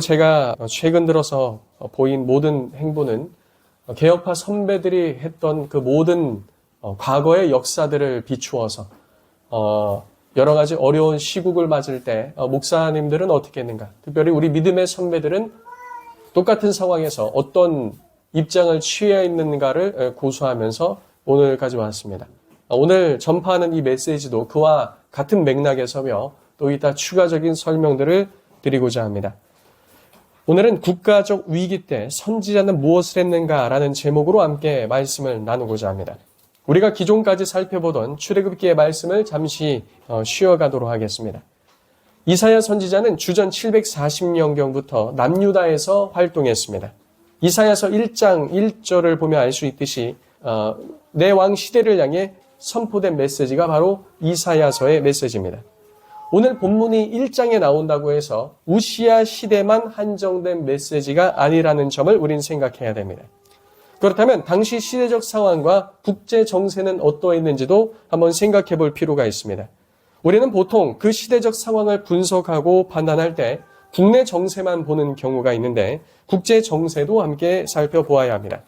제가 최근 들어서 보인 모든 행보는 개혁파 선배들이 했던 그 모든 과거의 역사들을 비추어서 여러 가지 어려운 시국을 맞을 때 목사님들은 어떻게 했는가, 특별히 우리 믿음의 선배들은 똑같은 상황에서 어떤 입장을 취해 있는가를 고수하면서 오늘 가져왔습니다. 오늘 전파하는 이 메시지도 그와 같은 맥락에 서며 또 이따 추가적인 설명들을 드리고자 합니다. 오늘은 국가적 위기 때 선지자는 무엇을 했는가라는 제목으로 함께 말씀을 나누고자 합니다. 우리가 기존까지 살펴보던 출애굽기의 말씀을 잠시 쉬어가도록 하겠습니다. 이사야 선지자는 주전 740년경부터 남유다에서 활동했습니다. 이사야서 1장 1절을 보면 알 수 있듯이 내 왕 시대를 향해 선포된 메시지가 바로 이사야서의 메시지입니다. 오늘 본문이 1장에 나온다고 해서 우시야 시대만 한정된 메시지가 아니라는 점을 우린 생각해야 됩니다. 그렇다면 당시 시대적 상황과 국제 정세는 어떠했는지도 한번 생각해 볼 필요가 있습니다. 우리는 보통 그 시대적 상황을 분석하고 판단할 때 국내 정세만 보는 경우가 있는데 국제 정세도 함께 살펴보아야 합니다.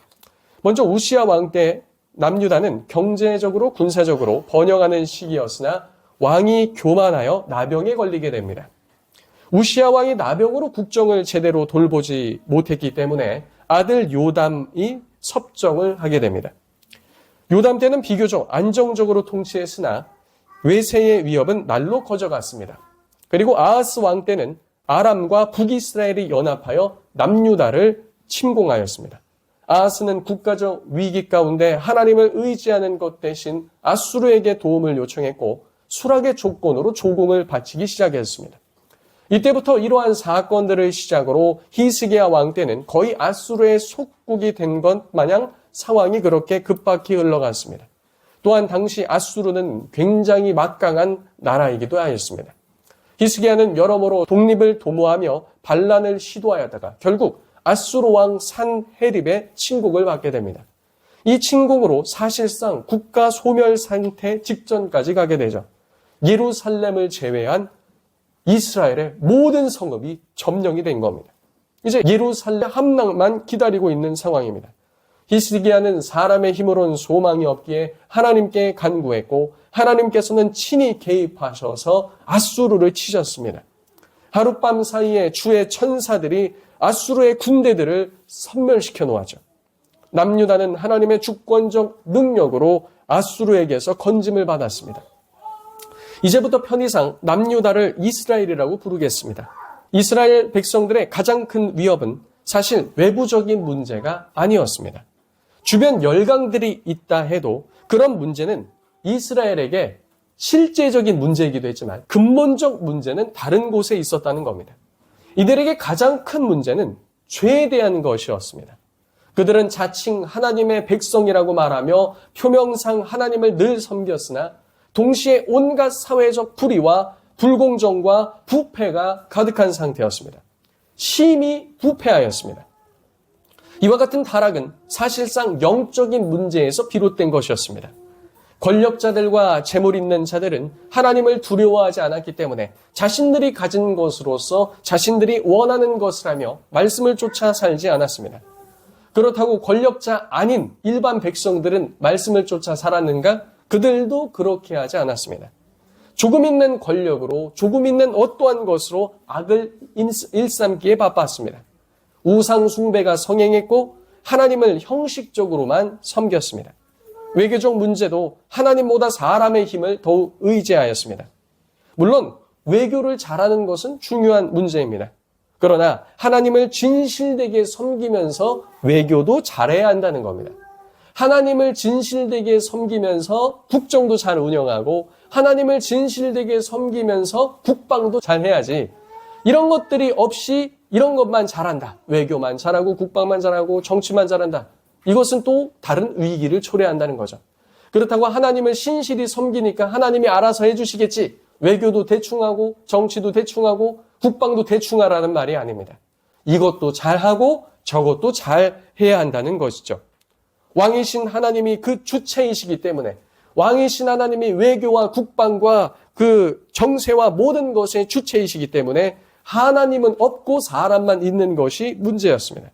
먼저 우시야 왕 때 남유다는 경제적으로 군사적으로 번영하는 시기였으나 왕이 교만하여 나병에 걸리게 됩니다. 우시야 왕이 나병으로 국정을 제대로 돌보지 못했기 때문에 아들 요담이 섭정을 하게 됩니다. 요담 때는 비교적 안정적으로 통치했으나 외세의 위협은 날로 커져갔습니다. 그리고 아하스 왕 때는 아람과 북이스라엘이 연합하여 남유다를 침공하였습니다. 아하스는 국가적 위기 가운데 하나님을 의지하는 것 대신 아수르에게 도움을 요청했고 수락의 조건으로 조공을 바치기 시작했습니다. 이때부터 이러한 사건들을 시작으로 히스기야 왕 때는 거의 아수르의 속국이 된 것 마냥 상황이 그렇게 급박히 흘러갔습니다. 또한 당시 아수르는 굉장히 막강한 나라이기도 하였습니다. 히스기야는 여러모로 독립을 도모하며 반란을 시도하였다가 결국 아수르 왕 산헤립의 침공을 받게 됩니다. 이 침공으로 사실상 국가 소멸 상태 직전까지 가게 되죠. 예루살렘을 제외한 이스라엘의 모든 성읍이 점령이 된 겁니다. 이제 예루살렘 함락만 기다리고 있는 상황입니다. 히스기야는 사람의 힘으로는 소망이 없기에 하나님께 간구했고 하나님께서는 친히 개입하셔서 아수르를 치셨습니다. 하룻밤 사이에 주의 천사들이 아수르의 군대들을 섬멸시켜 놓았죠. 남유다는 하나님의 주권적 능력으로 아수르에게서 건짐을 받았습니다. 이제부터 편의상 남유다를 이스라엘이라고 부르겠습니다. 이스라엘 백성들의 가장 큰 위협은 사실 외부적인 문제가 아니었습니다. 주변 열강들이 있다 해도 그런 문제는 이스라엘에게 실제적인 문제이기도 했지만 근본적 문제는 다른 곳에 있었다는 겁니다. 이들에게 가장 큰 문제는 죄에 대한 것이었습니다. 그들은 자칭 하나님의 백성이라고 말하며 표면상 하나님을 늘 섬겼으나 동시에 온갖 사회적 불의와 불공정과 부패가 가득한 상태였습니다. 심히 부패하였습니다. 이와 같은 타락은 사실상 영적인 문제에서 비롯된 것이었습니다. 권력자들과 재물 있는 자들은 하나님을 두려워하지 않았기 때문에 자신들이 가진 것으로서 자신들이 원하는 것을 하며 말씀을 쫓아 살지 않았습니다. 그렇다고 권력자 아닌 일반 백성들은 말씀을 쫓아 살았는가? 그들도 그렇게 하지 않았습니다. 조금 있는 권력으로 조금 있는 어떠한 것으로 악을 일삼기에 바빴습니다. 우상 숭배가 성행했고 하나님을 형식적으로만 섬겼습니다. 외교적 문제도 하나님보다 사람의 힘을 더욱 의지하였습니다. 물론 외교를 잘하는 것은 중요한 문제입니다. 그러나 하나님을 진실되게 섬기면서 외교도 잘해야 한다는 겁니다. 하나님을 진실되게 섬기면서 국정도 잘 운영하고 하나님을 진실되게 섬기면서 국방도 잘 해야지 이런 것들이 없이 이런 것만 잘한다. 외교만 잘하고 국방만 잘하고 정치만 잘한다. 이것은 또 다른 위기를 초래한다는 거죠. 그렇다고 하나님을 신실히 섬기니까 하나님이 알아서 해주시겠지. 외교도 대충하고 정치도 대충하고 국방도 대충하라는 말이 아닙니다. 이것도 잘하고 저것도 잘 해야 한다는 것이죠. 왕이신 하나님이 그 주체이시기 때문에 왕이신 하나님이 외교와 국방과 그 정세와 모든 것의 주체이시기 때문에 하나님은 없고 사람만 있는 것이 문제였습니다.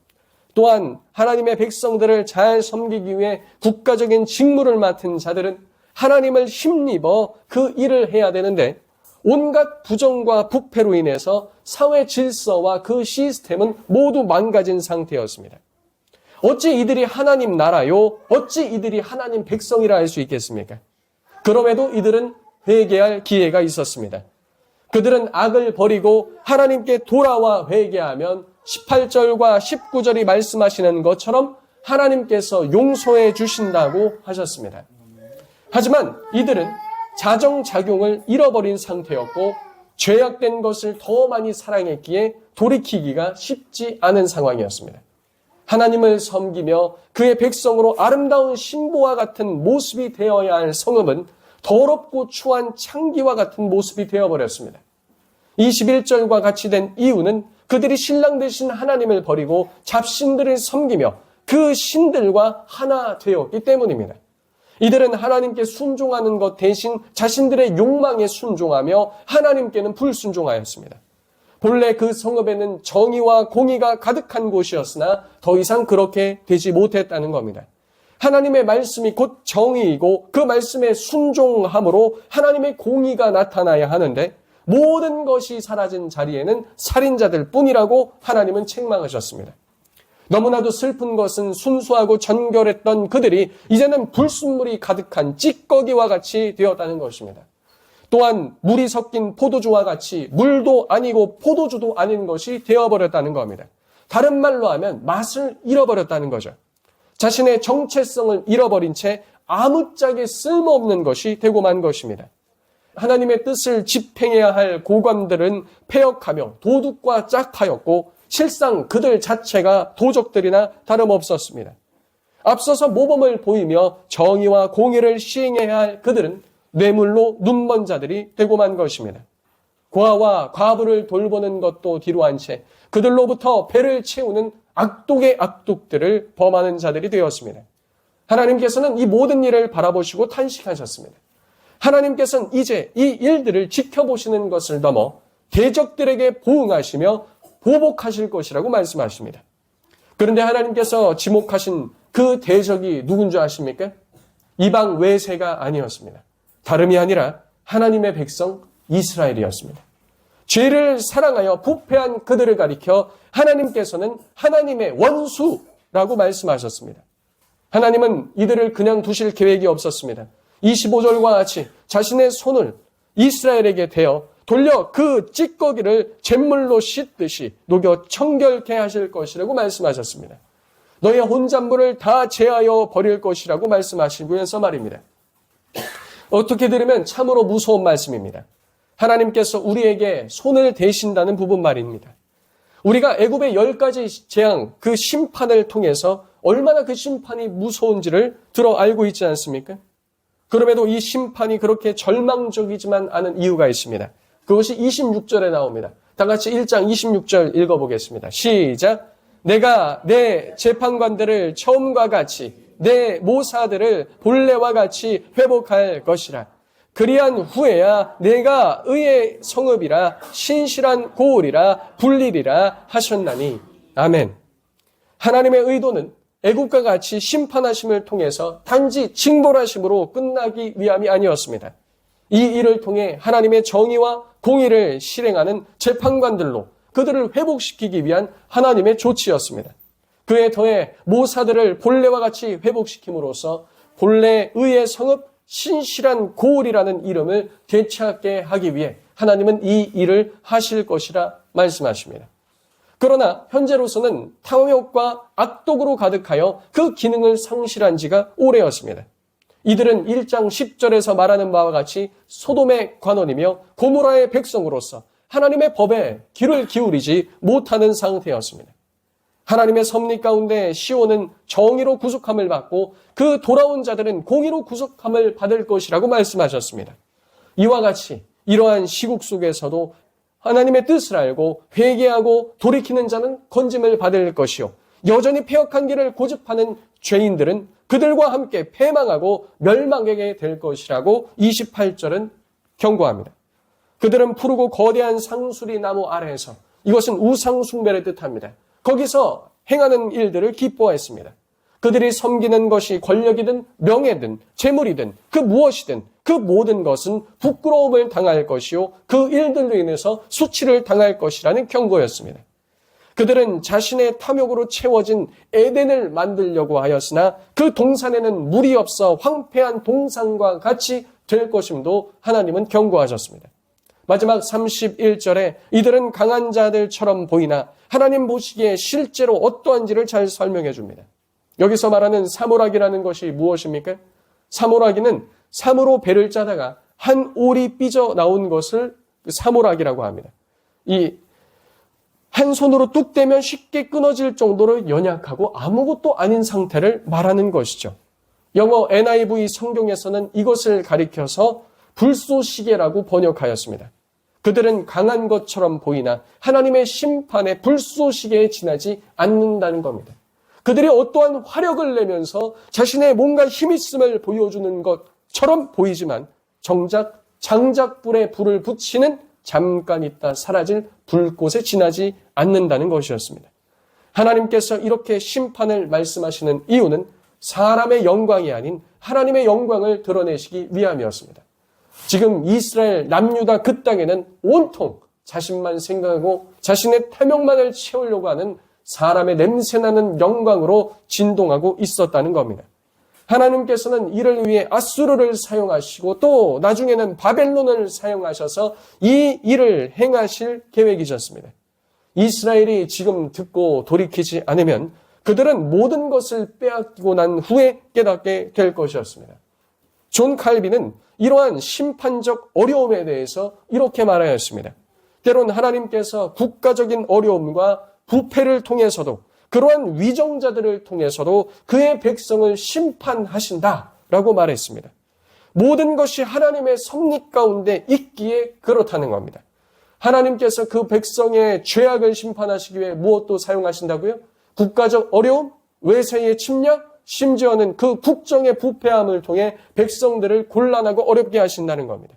또한 하나님의 백성들을 잘 섬기기 위해 국가적인 직무를 맡은 자들은 하나님을 힘입어 그 일을 해야 되는데 온갖 부정과 부패로 인해서 사회 질서와 그 시스템은 모두 망가진 상태였습니다. 어찌 이들이 하나님 나라요? 어찌 이들이 하나님 백성이라 할 수 있겠습니까? 그럼에도 이들은 회개할 기회가 있었습니다. 그들은 악을 버리고 하나님께 돌아와 회개하면 18절과 19절이 말씀하시는 것처럼 하나님께서 용서해 주신다고 하셨습니다. 하지만 이들은 자정작용을 잃어버린 상태였고 죄악된 것을 더 많이 사랑했기에 돌이키기가 쉽지 않은 상황이었습니다. 하나님을 섬기며 그의 백성으로 아름다운 신부와 같은 모습이 되어야 할 성읍은 더럽고 추한 창기와 같은 모습이 되어버렸습니다. 21절과 같이 된 이유는 그들이 신랑 되신 하나님을 버리고 잡신들을 섬기며 그 신들과 하나 되었기 때문입니다. 이들은 하나님께 순종하는 것 대신 자신들의 욕망에 순종하며 하나님께는 불순종하였습니다. 본래 그 성읍에는 정의와 공의가 가득한 곳이었으나 더 이상 그렇게 되지 못했다는 겁니다. 하나님의 말씀이 곧 정의이고 그 말씀에 순종함으로 하나님의 공의가 나타나야 하는데 모든 것이 사라진 자리에는 살인자들 뿐이라고 하나님은 책망하셨습니다. 너무나도 슬픈 것은 순수하고 정결했던 그들이 이제는 불순물이 가득한 찌꺼기와 같이 되었다는 것입니다. 또한 물이 섞인 포도주와 같이 물도 아니고 포도주도 아닌 것이 되어버렸다는 겁니다. 다른 말로 하면 맛을 잃어버렸다는 거죠. 자신의 정체성을 잃어버린 채 아무짝에 쓸모없는 것이 되고 만 것입니다. 하나님의 뜻을 집행해야 할 고관들은 패역하며 도둑과 짝하였고 실상 그들 자체가 도적들이나 다름없었습니다. 앞서서 모범을 보이며 정의와 공의를 시행해야 할 그들은 뇌물로 눈먼 자들이 되고 만 것입니다. 고아와 과부를 돌보는 것도 뒤로 한 채 그들로부터 배를 채우는 악독의 악독들을 범하는 자들이 되었습니다. 하나님께서는 이 모든 일을 바라보시고 탄식하셨습니다. 하나님께서는 이제 이 일들을 지켜보시는 것을 넘어 대적들에게 보응하시며 보복하실 것이라고 말씀하십니다. 그런데 하나님께서 지목하신 그 대적이 누군 줄 아십니까? 이방 외세가 아니었습니다. 다름이 아니라 하나님의 백성 이스라엘이었습니다. 죄를 사랑하여 부패한 그들을 가리켜 하나님께서는 하나님의 원수라고 말씀하셨습니다. 하나님은 이들을 그냥 두실 계획이 없었습니다. 25절과 같이 자신의 손을 이스라엘에게 대어 돌려 그 찌꺼기를 잿물로 씻듯이 녹여 청결케 하실 것이라고 말씀하셨습니다. 너의 혼잣물을 다 제하여 버릴 것이라고 말씀하시면서 말입니다. 어떻게 들으면 참으로 무서운 말씀입니다. 하나님께서 우리에게 손을 대신다는 부분 말입니다. 우리가 애굽의 10가지 재앙, 그 심판을 통해서 얼마나 그 심판이 무서운지를 들어 알고 있지 않습니까? 그럼에도 이 심판이 그렇게 절망적이지만 않은 이유가 있습니다. 그것이 26절에 나옵니다. 다 같이 1장 26절 읽어보겠습니다. 시작! 내가 내 재판관들을 처음과 같이 내 모사들을 본래와 같이 회복할 것이라. 그리한 후에야 내가 의의 성읍이라 신실한 고을이라 불리리라 하셨나니. 아멘. 하나님의 의도는 애국과 같이 심판하심을 통해서 단지 징벌하심으로 끝나기 위함이 아니었습니다. 이 일을 통해 하나님의 정의와 공의를 실행하는 재판관들로 그들을 회복시키기 위한 하나님의 조치였습니다. 그에 더해 모사들을 본래와 같이 회복시킴으로써 본래 의의 성읍 신실한 고을이라는 이름을 되찾게 하기 위해 하나님은 이 일을 하실 것이라 말씀하십니다. 그러나 현재로서는 탐욕과 악독으로 가득하여 그 기능을 상실한 지가 오래였습니다. 이들은 1장 10절에서 말하는 바와 같이 소돔의 관원이며 고모라의 백성으로서 하나님의 법에 귀를 기울이지 못하는 상태였습니다. 하나님의 섭리 가운데 시온은 정의로 구속함을 받고 그 돌아온 자들은 공의로 구속함을 받을 것이라고 말씀하셨습니다. 이와 같이 이러한 시국 속에서도 하나님의 뜻을 알고 회개하고 돌이키는 자는 건짐을 받을 것이요 여전히 패역한 길을 고집하는 죄인들은 그들과 함께 패망하고 멸망하게 될 것이라고 28절은 경고합니다. 그들은 푸르고 거대한 상수리 나무 아래에서 이것은 우상 숭배를 뜻합니다. 거기서 행하는 일들을 기뻐했습니다. 그들이 섬기는 것이 권력이든 명예든 재물이든 그 무엇이든 그 모든 것은 부끄러움을 당할 것이요 그 일들로 인해서 수치를 당할 것이라는 경고였습니다. 그들은 자신의 탐욕으로 채워진 에덴을 만들려고 하였으나 그 동산에는 물이 없어 황폐한 동산과 같이 될 것임도 하나님은 경고하셨습니다. 마지막 31절에 이들은 강한 자들처럼 보이나 하나님 보시기에 실제로 어떠한지를 잘 설명해 줍니다. 여기서 말하는 사모라기라는 것이 무엇입니까? 사모라기는 삼으로 배를 짜다가 한 올이 삐져 나온 것을 사모라기라고 합니다. 이 한 손으로 뚝 떼면 쉽게 끊어질 정도로 연약하고 아무것도 아닌 상태를 말하는 것이죠. 영어 NIV 성경에서는 이것을 가리켜서 불쏘시개라고 번역하였습니다. 그들은 강한 것처럼 보이나 하나님의 심판의 불쏘시개에 지나지 않는다는 겁니다. 그들이 어떠한 화력을 내면서 자신의 뭔가 힘 있음을 보여주는 것처럼 보이지만 정작 장작불에 불을 붙이는 잠깐 있다 사라질 불꽃에 지나지 않는다는 것이었습니다. 하나님께서 이렇게 심판을 말씀하시는 이유는 사람의 영광이 아닌 하나님의 영광을 드러내시기 위함이었습니다. 지금 이스라엘 남유다 그 땅에는 온통 자신만 생각하고 자신의 탐욕만을 채우려고 하는 사람의 냄새나는 영광으로 진동하고 있었다는 겁니다. 하나님께서는 이를 위해 아수르를 사용하시고 또 나중에는 바벨론을 사용하셔서 이 일을 행하실 계획이셨습니다. 이스라엘이 지금 듣고 돌이키지 않으면 그들은 모든 것을 빼앗기고 난 후에 깨닫게 될 것이었습니다. 존 칼빈은 이러한 심판적 어려움에 대해서 이렇게 말하였습니다. 때론 하나님께서 국가적인 어려움과 부패를 통해서도 그러한 위정자들을 통해서도 그의 백성을 심판하신다라고 말했습니다. 모든 것이 하나님의 섭리 가운데 있기에 그렇다는 겁니다. 하나님께서 그 백성의 죄악을 심판하시기 위해 무엇도 사용하신다고요? 국가적 어려움, 외세의 침략, 심지어는 그 국정의 부패함을 통해 백성들을 곤란하고 어렵게 하신다는 겁니다.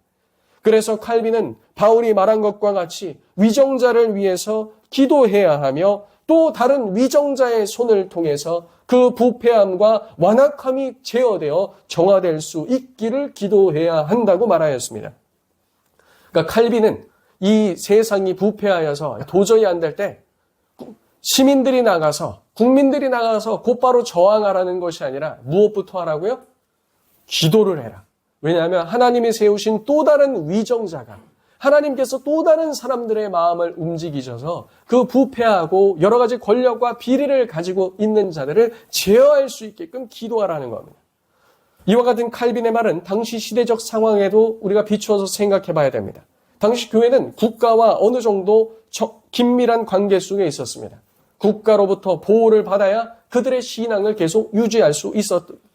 그래서 칼빈은 바울이 말한 것과 같이 위정자를 위해서 기도해야 하며 또 다른 위정자의 손을 통해서 그 부패함과 완악함이 제어되어 정화될 수 있기를 기도해야 한다고 말하였습니다. 그러니까 칼빈은 이 세상이 부패하여서 도저히 안 될 때 시민들이 나가서 국민들이 나가서 곧바로 저항하라는 것이 아니라 무엇부터 하라고요? 기도를 해라. 왜냐하면 하나님이 세우신 또 다른 위정자가 하나님께서 또 다른 사람들의 마음을 움직이셔서 그 부패하고 여러 가지 권력과 비리를 가지고 있는 자들을 제어할 수 있게끔 기도하라는 겁니다. 이와 같은 칼빈의 말은 당시 시대적 상황에도 우리가 비추어서 생각해 봐야 됩니다. 당시 교회는 국가와 어느 정도 긴밀한 관계 속에 있었습니다. 국가로부터 보호를 받아야 그들의 신앙을 계속 유지할 수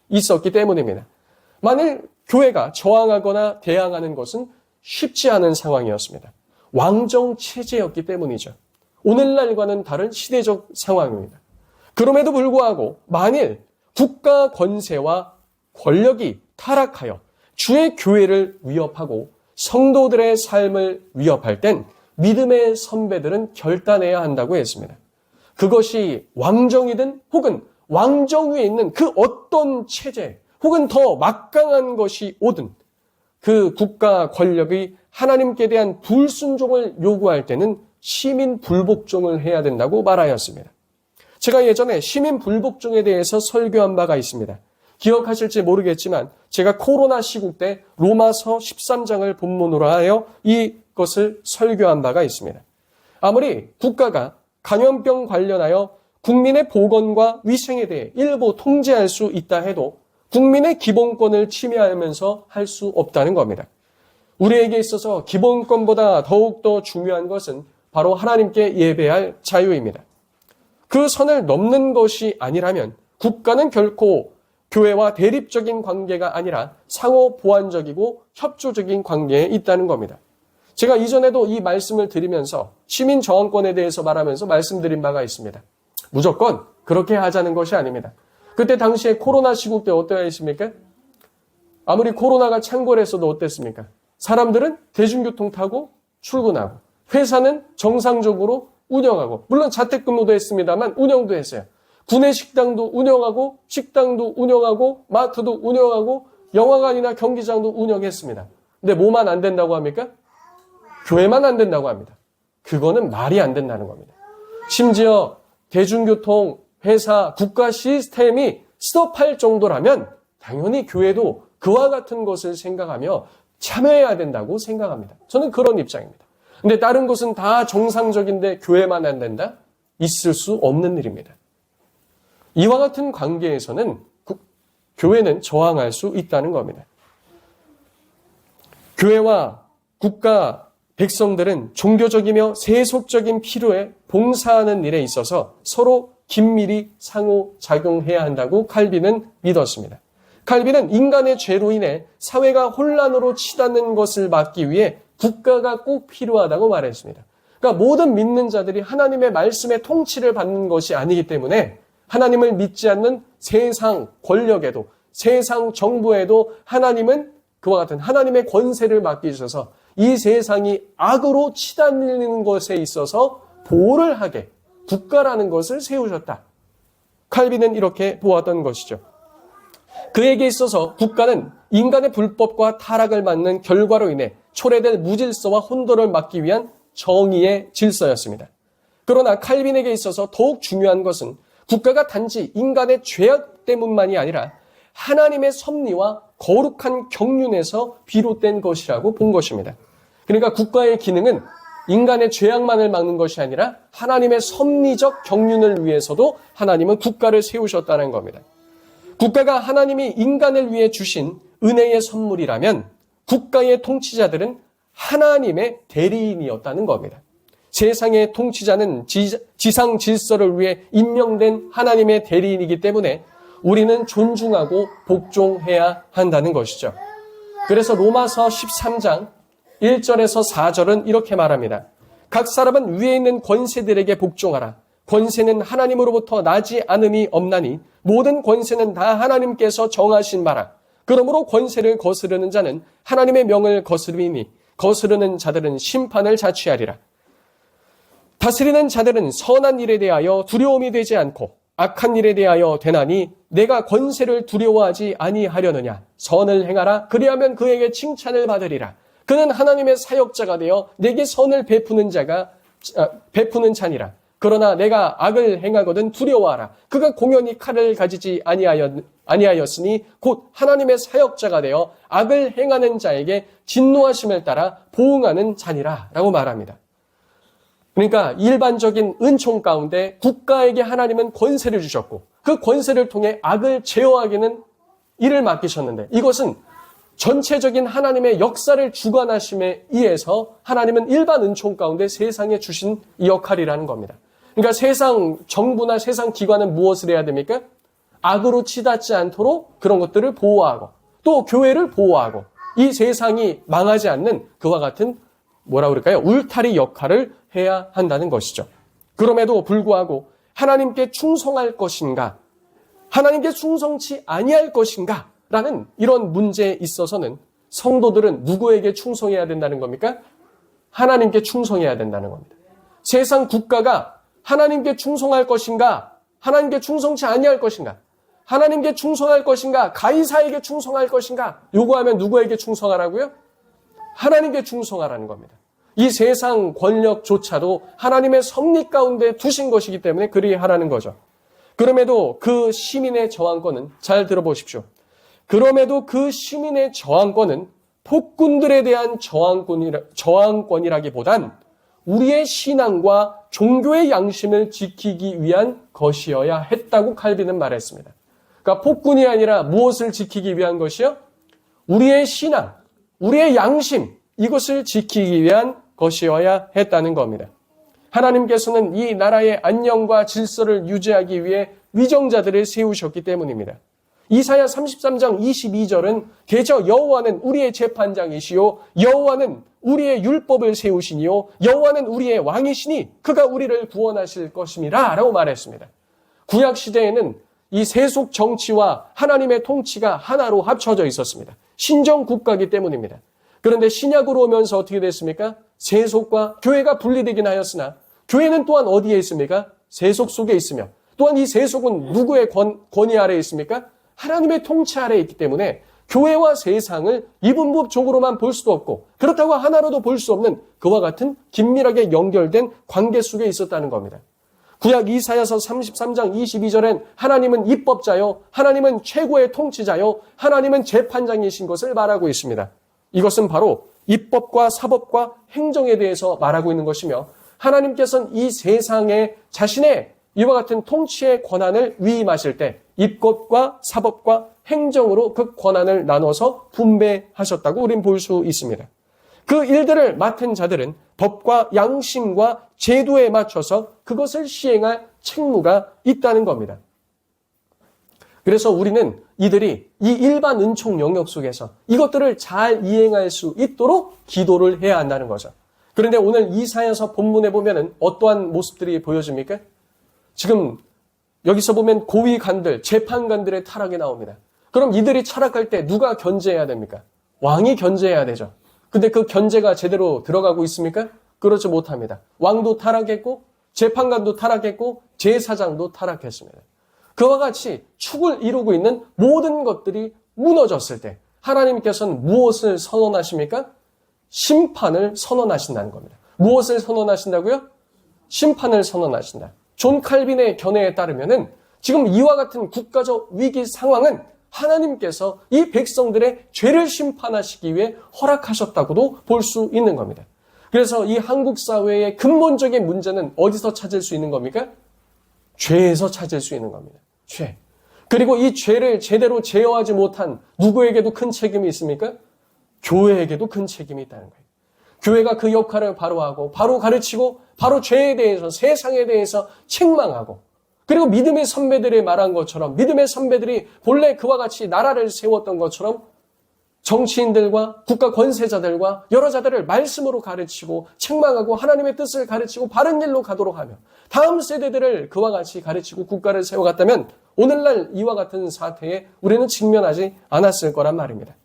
있었기 때문입니다. 만일 교회가 저항하거나 대항하는 것은 쉽지 않은 상황이었습니다. 왕정 체제였기 때문이죠. 오늘날과는 다른 시대적 상황입니다. 그럼에도 불구하고 만일 국가 권세와 권력이 타락하여 주의 교회를 위협하고 성도들의 삶을 위협할 땐 믿음의 선배들은 결단해야 한다고 했습니다. 그것이 왕정이든 혹은 왕정 위에 있는 그 어떤 체제 혹은 더 막강한 것이 오든 그 국가 권력이 하나님께 대한 불순종을 요구할 때는 시민 불복종을 해야 된다고 말하였습니다. 제가 예전에 시민 불복종에 대해서 설교한 바가 있습니다. 기억하실지 모르겠지만 제가 코로나 시국 때 로마서 13장을 본문으로 하여 이것을 설교한 바가 있습니다. 아무리 국가가 감염병 관련하여 국민의 보건과 위생에 대해 일부 통제할 수 있다 해도 국민의 기본권을 침해하면서 할 수 없다는 겁니다. 우리에게 있어서 기본권보다 더욱더 중요한 것은 바로 하나님께 예배할 자유입니다. 그 선을 넘는 것이 아니라면 국가는 결코 교회와 대립적인 관계가 아니라 상호 보완적이고 협조적인 관계에 있다는 겁니다. 제가 이전에도 이 말씀을 드리면서 시민 저항권에 대해서 말하면서 말씀드린 바가 있습니다. 무조건 그렇게 하자는 것이 아닙니다. 그때 당시에 코로나 시국 때 어떠했습니까? 아무리 코로나가 창궐했어도 어땠습니까? 사람들은 대중교통 타고 출근하고 회사는 정상적으로 운영하고, 물론 자택근무도 했습니다만 운영도 했어요. 구내 식당도 운영하고, 식당도 운영하고, 마트도 운영하고, 영화관이나 경기장도 운영했습니다. 근데 뭐만 안 된다고 합니까? 교회만 안 된다고 합니다. 그거는 말이 안 된다는 겁니다. 심지어 대중교통, 회사, 국가 시스템이 스톱할 정도라면 당연히 교회도 그와 같은 것을 생각하며 참여해야 된다고 생각합니다. 저는 그런 입장입니다. 근데 다른 곳은 다 정상적인데 교회만 안 된다? 있을 수 없는 일입니다. 이와 같은 관계에서는 교회는 저항할 수 있다는 겁니다. 교회와 국가, 백성들은 종교적이며 세속적인 필요에 봉사하는 일에 있어서 서로 긴밀히 상호작용해야 한다고 칼빈은 믿었습니다. 칼빈은 인간의 죄로 인해 사회가 혼란으로 치닫는 것을 막기 위해 국가가 꼭 필요하다고 말했습니다. 그러니까 모든 믿는 자들이 하나님의 말씀의 통치를 받는 것이 아니기 때문에 하나님을 믿지 않는 세상 권력에도, 세상 정부에도 하나님은 그와 같은 하나님의 권세를 맡기셔서 이 세상이 악으로 치닫는 것에 있어서 보호를 하게 국가라는 것을 세우셨다. 칼빈은 이렇게 보았던 것이죠. 그에게 있어서 국가는 인간의 불법과 타락을 맞는 결과로 인해 초래될 무질서와 혼돈을 막기 위한 정의의 질서였습니다. 그러나 칼빈에게 있어서 더욱 중요한 것은 국가가 단지 인간의 죄악 때문만이 아니라 하나님의 섭리와 거룩한 경륜에서 비롯된 것이라고 본 것입니다. 그러니까 국가의 기능은 인간의 죄악만을 막는 것이 아니라 하나님의 섭리적 경륜을 위해서도 하나님은 국가를 세우셨다는 겁니다. 국가가 하나님이 인간을 위해 주신 은혜의 선물이라면 국가의 통치자들은 하나님의 대리인이었다는 겁니다. 세상의 통치자는 지상 질서를 위해 임명된 하나님의 대리인이기 때문에 우리는 존중하고 복종해야 한다는 것이죠. 그래서 로마서 13장 1절에서 4절은 이렇게 말합니다. 각 사람은 위에 있는 권세들에게 복종하라. 권세는 하나님으로부터 나지 않음이 없나니 모든 권세는 다 하나님께서 정하신 바라. 그러므로 권세를 거스르는 자는 하나님의 명을 거스르니 거스르는 자들은 심판을 자취하리라. 다스리는 자들은 선한 일에 대하여 두려움이 되지 않고 악한 일에 대하여 되나니 내가 권세를 두려워하지 아니하려느냐. 선을 행하라. 그리하면 그에게 칭찬을 받으리라. 그는 하나님의 사역자가 되어 내게 선을 베푸는 자니라. 그러나 내가 악을 행하거든 두려워하라. 그가 공연히 칼을 가지지 아니하였으니 곧 하나님의 사역자가 되어 악을 행하는 자에게 진노하심을 따라 보응하는 자니라 라고 말합니다. 그러니까 일반적인 은총 가운데 국가에게 하나님은 권세를 주셨고 그 권세를 통해 악을 제어하기는 일을 맡기셨는데 이것은 전체적인 하나님의 역사를 주관하심에 의해서 하나님은 일반 은총 가운데 세상에 주신 이 역할이라는 겁니다. 그러니까 세상 정부나 세상 기관은 무엇을 해야 됩니까? 악으로 치닫지 않도록 그런 것들을 보호하고 또 교회를 보호하고 이 세상이 망하지 않는 그와 같은 뭐라 그럴까요? 울타리 역할을 해야 한다는 것이죠. 그럼에도 불구하고 하나님께 충성할 것인가? 하나님께 충성치 아니할 것인가? 라는 이런 문제에 있어서는 성도들은 누구에게 충성해야 된다는 겁니까? 하나님께 충성해야 된다는 겁니다. 세상 국가가 하나님께 충성할 것인가? 하나님께 충성치 아니할 것인가? 하나님께 충성할 것인가? 가이사에게 충성할 것인가? 요구하면 누구에게 충성하라고요? 하나님께 충성하라는 겁니다. 이 세상 권력조차도 하나님의 섭리 가운데 두신 것이기 때문에 그리하라는 거죠. 그럼에도 그 시민의 저항권은 잘 들어보십시오. 그럼에도 그 시민의 저항권은 폭군들에 대한 저항권이라기보단 우리의 신앙과 종교의 양심을 지키기 위한 것이어야 했다고 칼빈은 말했습니다. 그러니까 폭군이 아니라 무엇을 지키기 위한 것이요? 우리의 신앙, 우리의 양심, 이것을 지키기 위한 것이어야 했다는 겁니다. 하나님께서는 이 나라의 안녕과 질서를 유지하기 위해 위정자들을 세우셨기 때문입니다. 이사야 33장 22절은 대저 여호와는 우리의 재판장이시요 여호와는 우리의 율법을 세우시니요 여호와는 우리의 왕이시니 그가 우리를 구원하실 것임이라 라고 말했습니다. 구약 시대에는 이 세속 정치와 하나님의 통치가 하나로 합쳐져 있었습니다. 신정 국가이기 때문입니다. 그런데 신약으로 오면서 어떻게 됐습니까? 세속과 교회가 분리되긴 하였으나 교회는 또한 어디에 있습니까? 세속 속에 있으며 또한 이 세속은 누구의 권위 아래에 있습니까? 하나님의 통치 아래에 있기 때문에 교회와 세상을 이분법적으로만 볼 수도 없고 그렇다고 하나로도 볼 수 없는 그와 같은 긴밀하게 연결된 관계 속에 있었다는 겁니다. 구약 이사야서 33장 22절엔 하나님은 입법자요, 하나님은 최고의 통치자요, 하나님은 재판장이신 것을 말하고 있습니다. 이것은 바로 입법과 사법과 행정에 대해서 말하고 있는 것이며 하나님께서는 이 세상에 자신의 이와 같은 통치의 권한을 위임하실 때 입법과 사법과 행정으로 그 권한을 나눠서 분배하셨다고 우린 볼 수 있습니다. 그 일들을 맡은 자들은 법과 양심과 제도에 맞춰서 그것을 시행할 책무가 있다는 겁니다. 그래서 우리는 이들이 이 일반 은총 영역 속에서 이것들을 잘 이행할 수 있도록 기도를 해야 한다는 거죠. 그런데 오늘 이사야서 본문에 보면은 어떠한 모습들이 보여집니까? 지금 여기서 보면 고위관들, 재판관들의 타락이 나옵니다. 그럼 이들이 타락할 때 누가 견제해야 됩니까? 왕이 견제해야 되죠. 근데 그 견제가 제대로 들어가고 있습니까? 그렇지 못합니다. 왕도 타락했고 재판관도 타락했고 제사장도 타락했습니다. 그와 같이 축을 이루고 있는 모든 것들이 무너졌을 때 하나님께서는 무엇을 선언하십니까? 심판을 선언하신다는 겁니다. 무엇을 선언하신다고요? 심판을 선언하신다. 존 칼빈의 견해에 따르면은 지금 이와 같은 국가적 위기 상황은 하나님께서 이 백성들의 죄를 심판하시기 위해 허락하셨다고도 볼 수 있는 겁니다. 그래서 이 한국 사회의 근본적인 문제는 어디서 찾을 수 있는 겁니까? 죄에서 찾을 수 있는 겁니다. 죄. 그리고 이 죄를 제대로 제어하지 못한 누구에게도 큰 책임이 있습니까? 교회에게도 큰 책임이 있다는 거예요. 교회가 그 역할을 바로 하고 바로 가르치고 바로 죄에 대해서 세상에 대해서 책망하고 그리고 믿음의 선배들이 말한 것처럼 믿음의 선배들이 본래 그와 같이 나라를 세웠던 것처럼 정치인들과 국가 권세자들과 여러 자들을 말씀으로 가르치고 책망하고 하나님의 뜻을 가르치고 바른 길로 가도록 하며 다음 세대들을 그와 같이 가르치고 국가를 세워갔다면 오늘날 이와 같은 사태에 우리는 직면하지 않았을 거란 말입니다.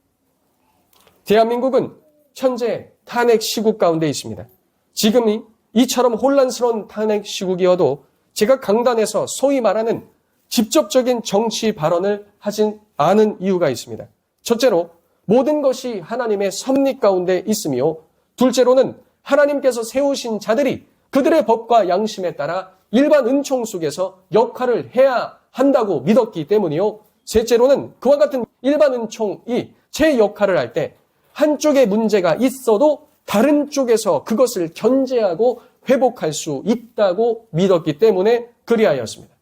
대한민국은 현재 탄핵 시국 가운데 있습니다. 지금이 이처럼 혼란스러운 탄핵 시국이어도 제가 강단에서 소위 말하는 직접적인 정치 발언을 하진 않은 이유가 있습니다. 첫째로 모든 것이 하나님의 섭리 가운데 있으며 둘째로는 하나님께서 세우신 자들이 그들의 법과 양심에 따라 일반 은총 속에서 역할을 해야 한다고 믿었기 때문이요. 셋째로는 그와 같은 일반 은총이 제 역할을 할 때 한쪽에 문제가 있어도 다른 쪽에서 그것을 견제하고 회복할 수 있다고 믿었기 때문에 그리하였습니다.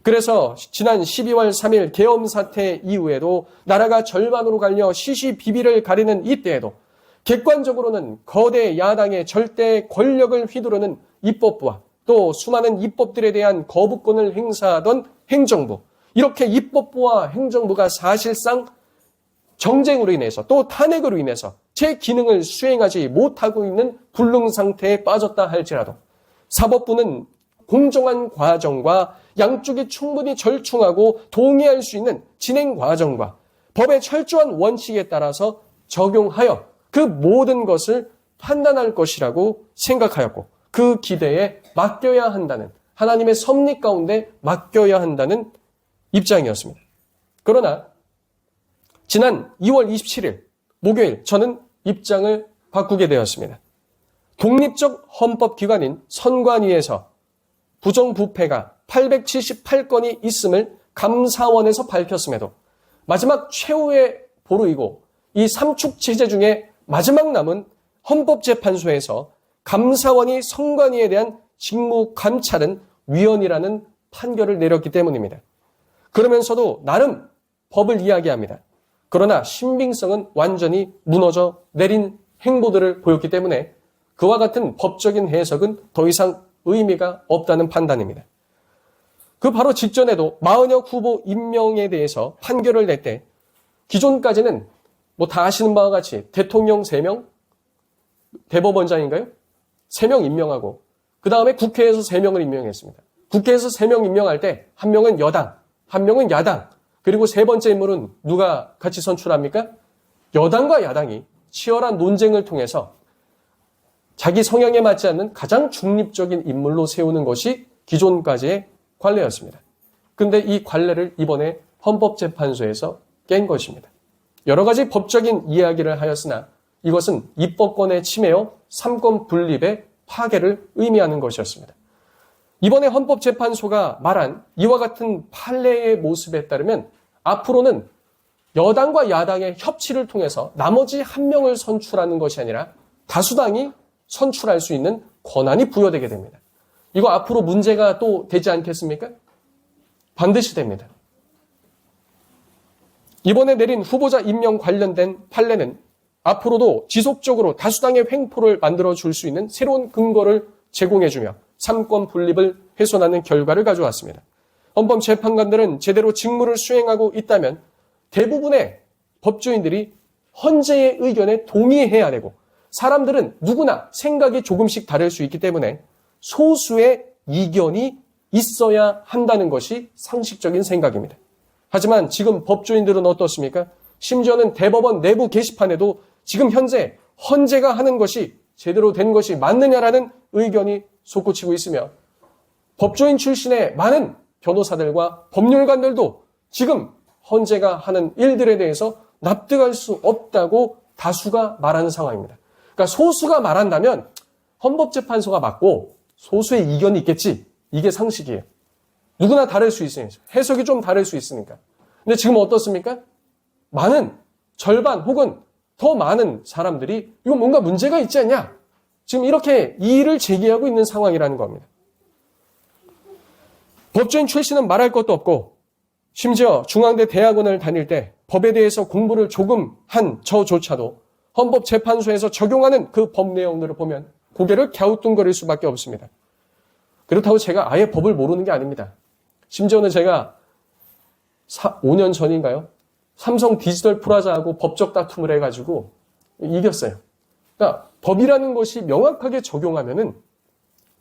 그래서 지난 12월 3일 계엄 사태 이후에도 나라가 절반으로 갈려 시시비비를 가리는 이때에도 객관적으로는 거대 야당의 절대 권력을 휘두르는 입법부와 또 수많은 입법들에 대한 거부권을 행사하던 행정부, 이렇게 입법부와 행정부가 사실상 정쟁으로 인해서 또 탄핵으로 인해서 제 기능을 수행하지 못하고 있는 불능 상태에 빠졌다 할지라도 사법부는 공정한 과정과 양쪽이 충분히 절충하고 동의할 수 있는 진행 과정과 법의 철저한 원칙에 따라서 적용하여 그 모든 것을 판단할 것이라고 생각하였고 그 기대에 맡겨야 한다는 하나님의 섭리 가운데 맡겨야 한다는 입장이었습니다. 그러나 지난 2월 27일 목요일 저는 입장을 바꾸게 되었습니다. 독립적 헌법기관인 선관위에서 부정부패가 878건이 있음을 감사원에서 밝혔음에도 마지막 최후의 보루이고 이 삼축체제 중에 마지막 남은 헌법재판소에서 감사원이 선관위에 대한 직무감찰은 위헌이라는 판결을 내렸기 때문입니다. 그러면서도 나름 법을 이야기합니다. 그러나 신빙성은 완전히 무너져 내린 행보들을 보였기 때문에 그와 같은 법적인 해석은 더 이상 의미가 없다는 판단입니다. 그 바로 직전에도 마은혁 후보 임명에 대해서 판결을 낼 때 기존까지는 다 아시는 바와 같이 대통령 3명, 대법원장인가요? 3명 임명하고 그 다음에 국회에서 3명을 임명했습니다. 국회에서 3명 임명할 때 한 명은 여당, 한 명은 야당, 그리고 세 번째 인물은 누가 같이 선출합니까? 여당과 야당이 치열한 논쟁을 통해서 자기 성향에 맞지 않는 가장 중립적인 인물로 세우는 것이 기존까지의 관례였습니다. 근데 이 관례를 이번에 헌법재판소에서 깬 것입니다. 여러 가지 법적인 이야기를 하였으나 이것은 입법권의 침해요, 삼권 분립의 파괴를 의미하는 것이었습니다. 이번에 헌법재판소가 말한 이와 같은 판례의 모습에 따르면 앞으로는 여당과 야당의 협치를 통해서 나머지 한 명을 선출하는 것이 아니라 다수당이 선출할 수 있는 권한이 부여되게 됩니다. 이거 앞으로 문제가 또 되지 않겠습니까? 반드시 됩니다. 이번에 내린 후보자 임명 관련된 판례는 앞으로도 지속적으로 다수당의 횡포를 만들어줄 수 있는 새로운 근거를 제공해주며 삼권 분립을 훼손하는 결과를 가져왔습니다. 헌법재판관들은 제대로 직무를 수행하고 있다면 대부분의 법조인들이 헌재의 의견에 동의해야 되고 사람들은 누구나 생각이 조금씩 다를 수 있기 때문에 소수의 이견이 있어야 한다는 것이 상식적인 생각입니다. 하지만 지금 법조인들은 어떻습니까? 심지어는 대법원 내부 게시판에도 지금 현재 헌재가 하는 것이 제대로 된 것이 맞느냐라는 의견이 솟구치고 있으며 법조인 출신의 많은 변호사들과 법률관들도 지금 헌재가 하는 일들에 대해서 납득할 수 없다고 다수가 말하는 상황입니다. 그러니까 소수가 말한다면 헌법재판소가 맞고 소수의 이견이 있겠지. 이게 상식이에요. 누구나 다를 수 있으니까. 해석이 좀 다를 수 있으니까. 근데 지금 어떻습니까? 많은 절반 혹은 더 많은 사람들이 이거 뭔가 문제가 있지 않냐? 지금 이렇게 이의를 제기하고 있는 상황이라는 겁니다. 법조인 출신은 말할 것도 없고 심지어 중앙대 대학원을 다닐 때 법에 대해서 공부를 조금 한 저조차도 헌법재판소에서 적용하는 그 법 내용들을 보면 고개를 갸우뚱거릴 수밖에 없습니다. 그렇다고 제가 아예 법을 모르는 게 아닙니다. 심지어는 제가 5년 전인가요? 삼성 디지털 프라자하고 법적 다툼을 해가지고 이겼어요. 그러니까 법이라는 것이 명확하게 적용하면은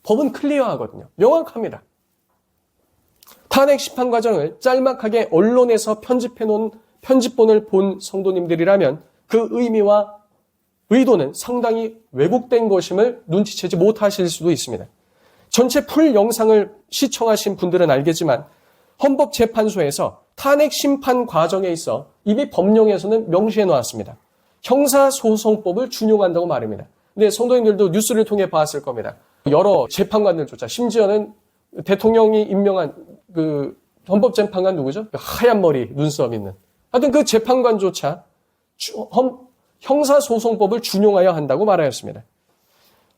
법은 클리어하거든요. 명확합니다. 탄핵 심판 과정을 짤막하게 언론에서 편집해놓은 편집본을 본 성도님들이라면 그 의미와 의도는 상당히 왜곡된 것임을 눈치채지 못하실 수도 있습니다. 전체 풀 영상을 시청하신 분들은 알겠지만 헌법재판소에서 탄핵 심판 과정에 있어 이미 법령에서는 명시해 놓았습니다. 형사소송법을 준용한다고 말입니다. 근데 성도님들도 뉴스를 통해 봤을 겁니다. 여러 재판관들조차 심지어는 대통령이 임명한 그 헌법재판관 누구죠? 하얀 머리, 눈썹 있는. 하여튼 그 재판관조차 형사소송법을 준용하여야 한다고 말하였습니다.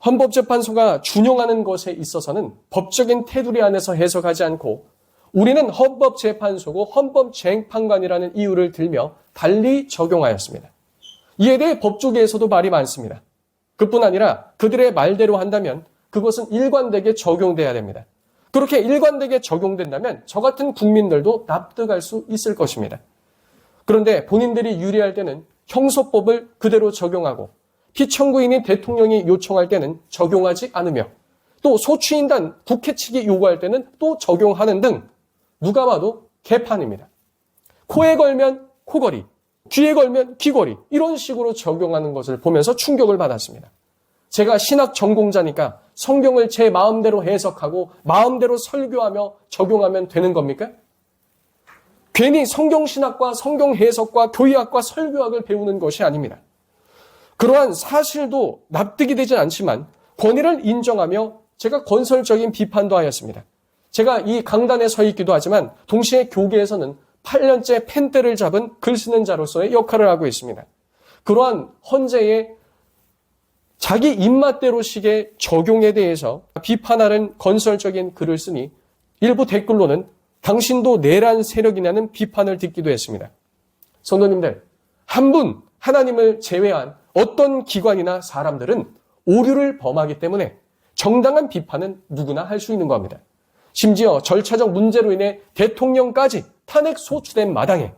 헌법재판소가 준용하는 것에 있어서는 법적인 테두리 안에서 해석하지 않고 우리는 헌법재판소고 헌법재판관이라는 이유를 들며 달리 적용하였습니다. 이에 대해 법조계에서도 말이 많습니다. 그뿐 아니라 그들의 말대로 한다면 그것은 일관되게 적용돼야 됩니다. 그렇게 일관되게 적용된다면 저 같은 국민들도 납득할 수 있을 것입니다. 그런데 본인들이 유리할 때는 형소법을 그대로 적용하고 피청구인인 대통령이 요청할 때는 적용하지 않으며 또 소추인단 국회 측이 요구할 때는 또 적용하는 등 누가 봐도 개판입니다. 코에 걸면 코걸이, 귀에 걸면 귀걸이 이런 식으로 적용하는 것을 보면서 충격을 받았습니다. 제가 신학 전공자니까 성경을 제 마음대로 해석하고 마음대로 설교하며 적용하면 되는 겁니까? 괜히 성경신학과 성경해석과 교의학과 설교학을 배우는 것이 아닙니다. 그러한 사실도 납득이 되지 않지만 권위를 인정하며 제가 건설적인 비판도 하였습니다. 제가 이 강단에 서 있기도 하지만 동시에 교계에서는 8년째 펜대를 잡은 글 쓰는 자로서의 역할을 하고 있습니다. 그러한 헌재의 자기 입맛대로식의 적용에 대해서 비판하는 건설적인 글을 쓰니 일부 댓글로는 당신도 내란 세력이냐는 비판을 듣기도 했습니다. 성도님들, 한 분, 하나님을 제외한 어떤 기관이나 사람들은 오류를 범하기 때문에 정당한 비판은 누구나 할 수 있는 겁니다. 심지어 절차적 문제로 인해 대통령까지 탄핵 소추된 마당에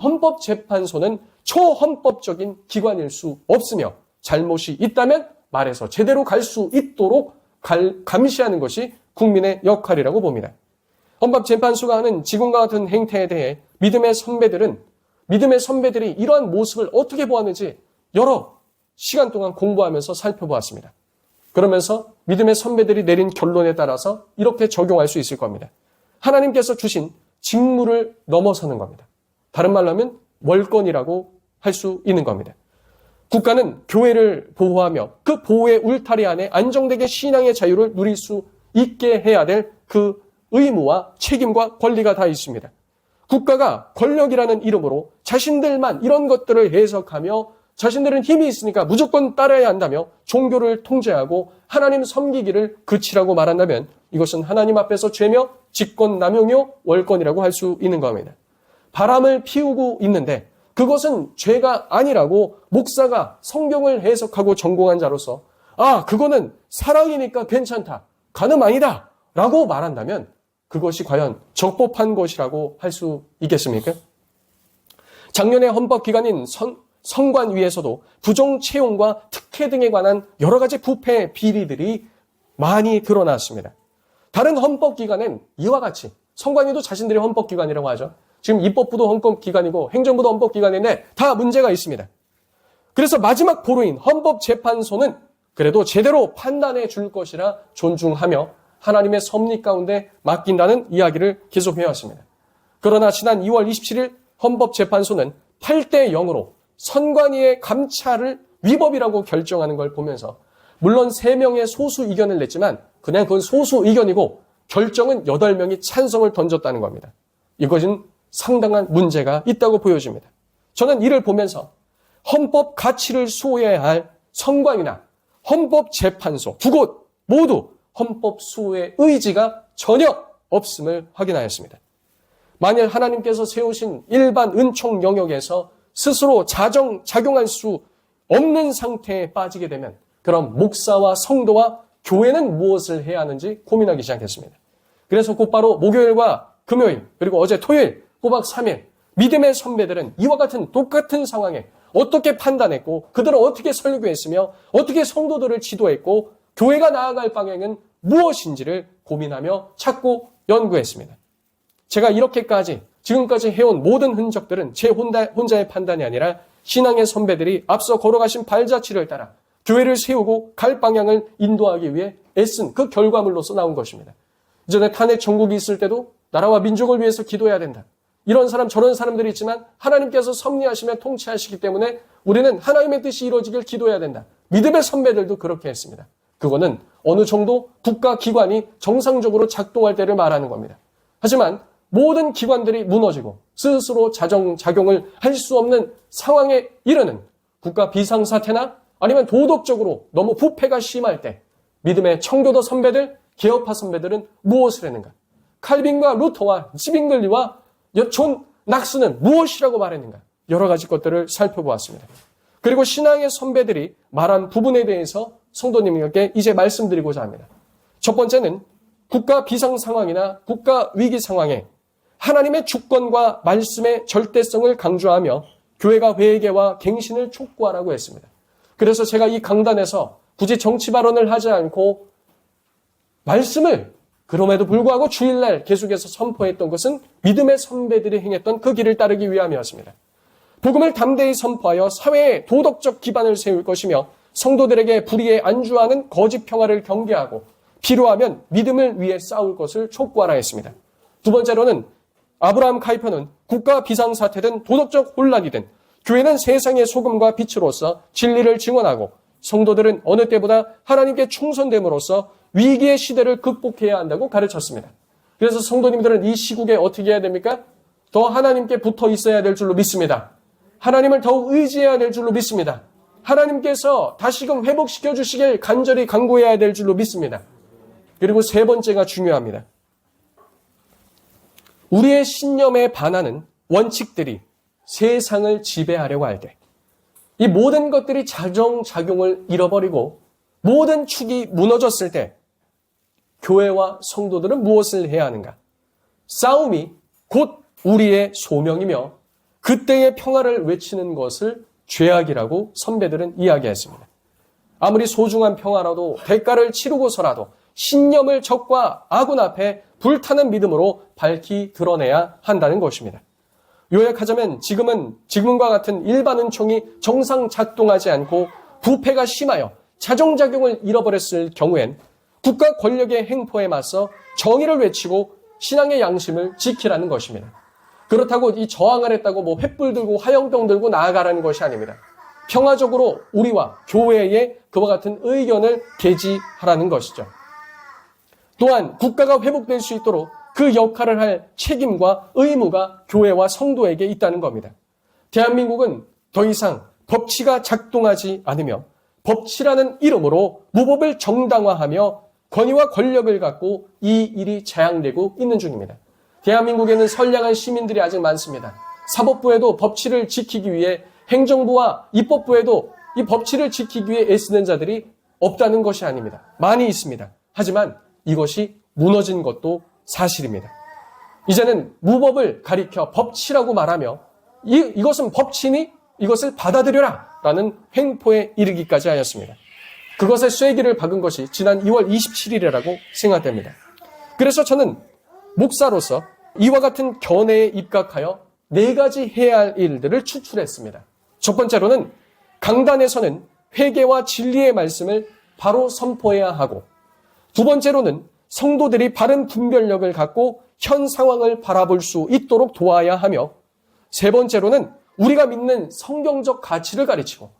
헌법재판소는 초헌법적인 기관일 수 없으며 잘못이 있다면 말해서 제대로 갈 수 있도록 감시하는 것이 국민의 역할이라고 봅니다. 헌법재판소가 하는 지금과 같은 행태에 대해 믿음의 선배들이 이러한 모습을 어떻게 보았는지 여러 시간 동안 공부하면서 살펴보았습니다. 그러면서 믿음의 선배들이 내린 결론에 따라서 이렇게 적용할 수 있을 겁니다. 하나님께서 주신 직무를 넘어서는 겁니다. 다른 말로 하면 월권이라고 할 수 있는 겁니다. 국가는 교회를 보호하며 그 보호의 울타리 안에 안정되게 신앙의 자유를 누릴 수 있게 해야 될 그 의무와 책임과 권리가 다 있습니다. 국가가 권력이라는 이름으로 자신들만 이런 것들을 해석하며 자신들은 힘이 있으니까 무조건 따라야 한다며 종교를 통제하고 하나님 섬기기를 그치라고 말한다면 이것은 하나님 앞에서 죄며 직권남용이요 월권이라고 할 수 있는 겁니다. 바람을 피우고 있는데 그것은 죄가 아니라고 목사가 성경을 해석하고 전공한 자로서 그거는 사랑이니까 괜찮다. 간음 아니다. 라고 말한다면 그것이 과연 적법한 것이라고 할 수 있겠습니까? 작년에 헌법기관인 선관위에서도 부정 채용과 특혜 등에 관한 여러 가지 부패 비리들이 많이 드러났습니다. 다른 헌법기관은 이와 같이 선관위도 자신들이 헌법기관이라고 하죠. 지금 입법부도 헌법기관이고 행정부도 헌법기관인데 다 문제가 있습니다. 그래서 마지막 보루인 헌법재판소는 그래도 제대로 판단해 줄 것이라 존중하며 하나님의 섭리 가운데 맡긴다는 이야기를 계속해왔습니다. 그러나 지난 2월 27일 헌법재판소는 8대 0으로 선관위의 감찰을 위법이라고 결정하는 걸 보면서 물론 3명의 소수 의견을 냈지만 그냥 그건 소수 의견이고 결정은 8명이 찬성을 던졌다는 겁니다. 이것은 상당한 문제가 있다고 보여집니다. 저는 이를 보면서 헌법 가치를 수호해야 할 선관위나 헌법재판소 두 곳 모두 헌법 수호의 의지가 전혀 없음을 확인하였습니다. 만일 하나님께서 세우신 일반 은총 영역에서 스스로 작용할 수 없는 상태에 빠지게 되면 그럼 목사와 성도와 교회는 무엇을 해야 하는지 고민하기 시작했습니다. 그래서 곧바로 목요일과 금요일 그리고 어제 토요일 꼬박 3일 믿음의 선배들은 이와 같은 똑같은 상황에 어떻게 판단했고 그들은 어떻게 설교했으며 어떻게 성도들을 지도했고 교회가 나아갈 방향은 무엇인지를 고민하며 찾고 연구했습니다. 제가 이렇게까지 지금까지 해온 모든 흔적들은 제 혼자의 판단이 아니라 신앙의 선배들이 앞서 걸어가신 발자취를 따라 교회를 세우고 갈 방향을 인도하기 위해 애쓴 그 결과물로서 나온 것입니다. 이전에 탄핵 정국이 있을 때도 나라와 민족을 위해서 기도해야 된다. 이런 사람 저런 사람들이 있지만 하나님께서 섭리하시며 통치하시기 때문에 우리는 하나님의 뜻이 이루어지길 기도해야 된다. 믿음의 선배들도 그렇게 했습니다. 그거는 어느 정도 국가기관이 정상적으로 작동할 때를 말하는 겁니다. 하지만 모든 기관들이 무너지고 스스로 작용을 할 수 없는 상황에 이르는 국가 비상사태나 아니면 도덕적으로 너무 부패가 심할 때 믿음의 청교도 선배들, 개혁파 선배들은 무엇을 했는가? 칼빈과 루터와 지빙글리와 존 낙스는 무엇이라고 말했는가? 여러 가지 것들을 살펴보았습니다. 그리고 신앙의 선배들이 말한 부분에 대해서 성도님에게 이제 말씀드리고자 합니다. 첫 번째는 국가 비상 상황이나 국가 위기 상황에 하나님의 주권과 말씀의 절대성을 강조하며 교회가 회개와 갱신을 촉구하라고 했습니다. 그래서 제가 이 강단에서 굳이 정치 발언을 하지 않고 말씀을 그럼에도 불구하고 주일날 계속해서 선포했던 것은 믿음의 선배들이 행했던 그 길을 따르기 위함이었습니다. 복음을 담대히 선포하여 사회의 도덕적 기반을 세울 것이며 성도들에게 불의에 안주하는 거짓 평화를 경계하고 필요하면 믿음을 위해 싸울 것을 촉구하라 했습니다. 두 번째로는 아브라함 카이퍼는 국가 비상사태든 도덕적 혼란이든 교회는 세상의 소금과 빛으로서 진리를 증언하고 성도들은 어느 때보다 하나님께 충성됨으로써 위기의 시대를 극복해야 한다고 가르쳤습니다. 그래서 성도님들은 이 시국에 어떻게 해야 됩니까? 더 하나님께 붙어 있어야 될 줄로 믿습니다. 하나님을 더욱 의지해야 될 줄로 믿습니다. 하나님께서 다시금 회복시켜 주시길 간절히 간구해야 될 줄로 믿습니다. 그리고 세 번째가 중요합니다. 우리의 신념에 반하는 원칙들이 세상을 지배하려고 할 때, 이 모든 것들이 작용을 잃어버리고 모든 축이 무너졌을 때 교회와 성도들은 무엇을 해야 하는가? 싸움이 곧 우리의 소명이며 그때의 평화를 외치는 것을 죄악이라고 선배들은 이야기했습니다. 아무리 소중한 평화라도 대가를 치르고서라도 신념을 적과 아군 앞에 불타는 믿음으로 밝히 드러내야 한다는 것입니다. 요약하자면 지금과 같은 일반 은총이 정상 작동하지 않고 부패가 심하여 자정작용을 잃어버렸을 경우엔 국가 권력의 행포에 맞서 정의를 외치고 신앙의 양심을 지키라는 것입니다. 그렇다고 이 저항을 했다고 뭐 횃불 들고 화염병 들고 나아가라는 것이 아닙니다. 평화적으로 우리와 교회의 그와 같은 의견을 개지하라는 것이죠. 또한 국가가 회복될 수 있도록 그 역할을 할 책임과 의무가 교회와 성도에게 있다는 겁니다. 대한민국은 더 이상 법치가 작동하지 않으며 법치라는 이름으로 무법을 정당화하며 권위와 권력을 갖고 이 일이 재앙되고 있는 중입니다. 대한민국에는 선량한 시민들이 아직 많습니다. 사법부에도 법치를 지키기 위해 행정부와 입법부에도 이 법치를 지키기 위해 애쓰는 자들이 없다는 것이 아닙니다. 많이 있습니다. 하지만 이것이 무너진 것도 사실입니다. 이제는 무법을 가리켜 법치라고 말하며 이것은 법치니 이것을 받아들여라 라는 횡포에 이르기까지 하였습니다. 그것에 쐐기를 박은 것이 지난 2월 27일이라고 생각됩니다. 그래서 저는 목사로서 이와 같은 견해에 입각하여 4가지 해야 할 일들을 추출했습니다. 첫 번째로는 강단에서는 회개와 진리의 말씀을 바로 선포해야 하고, 두 번째로는 성도들이 바른 분별력을 갖고 현 상황을 바라볼 수 있도록 도와야 하며, 세 번째로는 우리가 믿는 성경적 가치를 가르치고,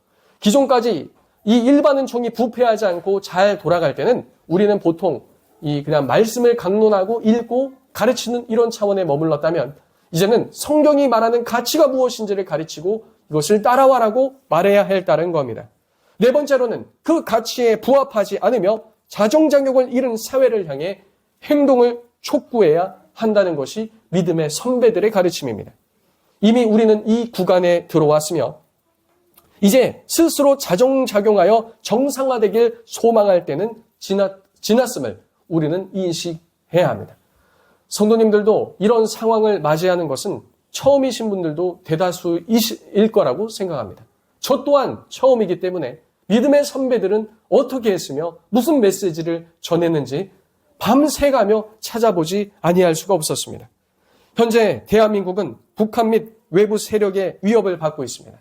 기존까지 이 일반 은총이 부패하지 않고 잘 돌아갈 때는 우리는 보통 그냥 말씀을 강론하고 읽고 가르치는 이런 차원에 머물렀다면, 이제는 성경이 말하는 가치가 무엇인지를 가르치고 이것을 따라와라고 말해야 했다는 겁니다. 네 번째로는 그 가치에 부합하지 않으며 자정작용을 잃은 사회를 향해 행동을 촉구해야 한다는 것이 믿음의 선배들의 가르침입니다. 이미 우리는 이 구간에 들어왔으며 이제 스스로 자정작용하여 정상화되길 소망할 때는 지났음을 우리는 인식해야 합니다. 성도님들도 이런 상황을 맞이하는 것은 처음이신 분들도 대다수일 거라고 생각합니다. 저 또한 처음이기 때문에 믿음의 선배들은 어떻게 했으며 무슨 메시지를 전했는지 밤새가며 찾아보지 아니할 수가 없었습니다. 현재 대한민국은 북한 및 외부 세력의 위협을 받고 있습니다.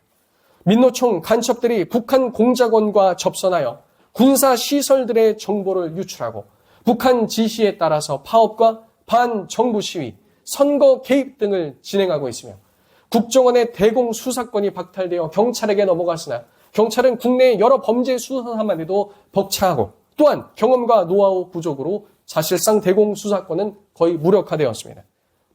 민노총 간첩들이 북한 공작원과 접선하여 군사시설들의 정보를 유출하고 북한 지시에 따라서 파업과 반정부 시위, 선거 개입 등을 진행하고 있으며 국정원의 대공 수사권이 박탈되어 경찰에게 넘어갔으나 경찰은 국내의 여러 범죄 수사만 해도 벅차하고 또한 경험과 노하우 부족으로 사실상 대공 수사권은 거의 무력화되었습니다.